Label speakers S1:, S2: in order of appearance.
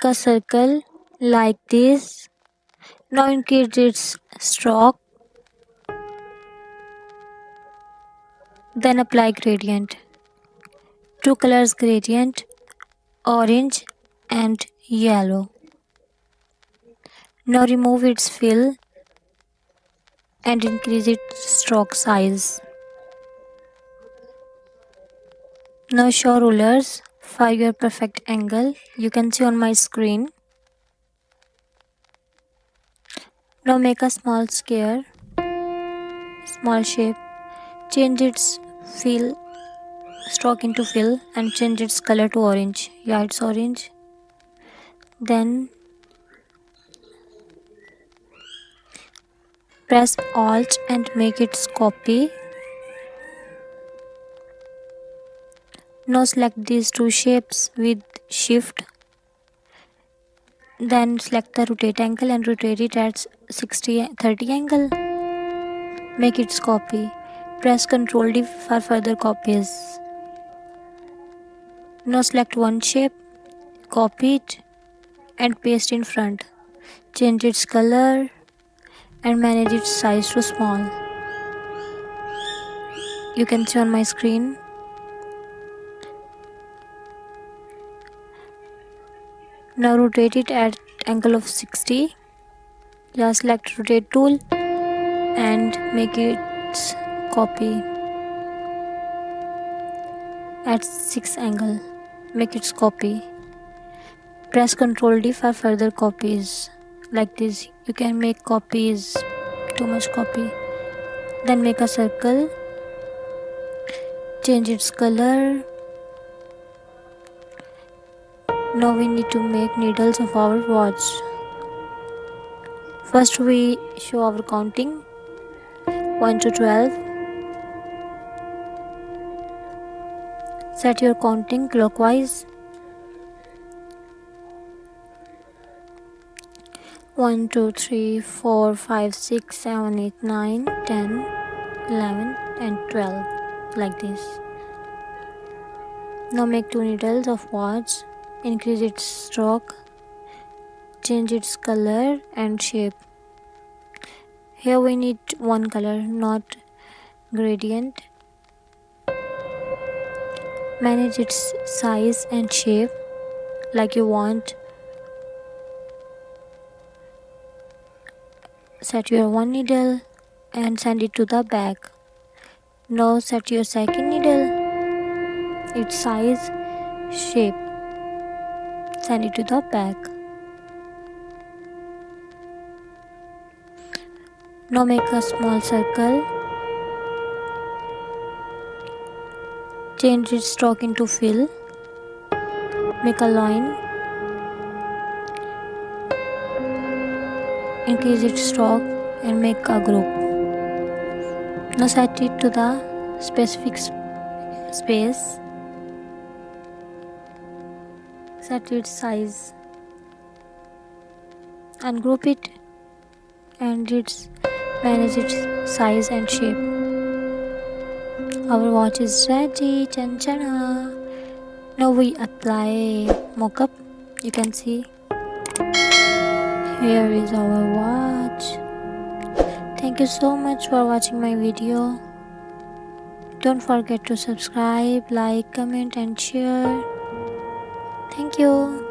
S1: make a circle like this. Now increase its stroke, then apply gradient. Two colors gradient, orange and yellow. Now remove its fill and increase its stroke size. Now show rulers for your perfect angle. You can see on my screen. Now make a small square, small shape. Change its fill stroke into fill and change its color to orange. Yeah, it's orange. Then press Alt and make its copy. Now select these two shapes with Shift. Then select the rotate angle and rotate it at 30 angle. Make its copy. Press Ctrl D for further copies. Now select one shape, copy it and paste in front. Change its color and manage its size to small. You can see on my screen. Now rotate it at angle of 60. Just select rotate tool and make its copy at 6 angle. Make its copy. Press Ctrl D for further copies. Like this, you can make copies, too much copy. Then make a circle. Change its color. Now we need to make needles of our watch. First we show our counting 1 to 12. Set your counting clockwise. 1, 2, 3, 4, 5, 6, 7, 8, 9, 10, 11 and 12 like this. Now make two needles of watch. Increase its stroke. Change its color and shape. Here we need one color, not gradient. Manage its size and shape like you want. Set your one needle and send it to the back. Now set your second needle, its size, shape. Send it to the back. Now make a small circle. Change its stroke into fill. Make a line. Increase its stroke and make a group. Now set it to the specific space. Set its size. Ungroup it and manage its size and shape. Our watch is ready. Chanchana. Now we apply mockup. You can see here is our watch. Thank you so much for watching my video. Don't forget to subscribe, like, comment and share. Thank you.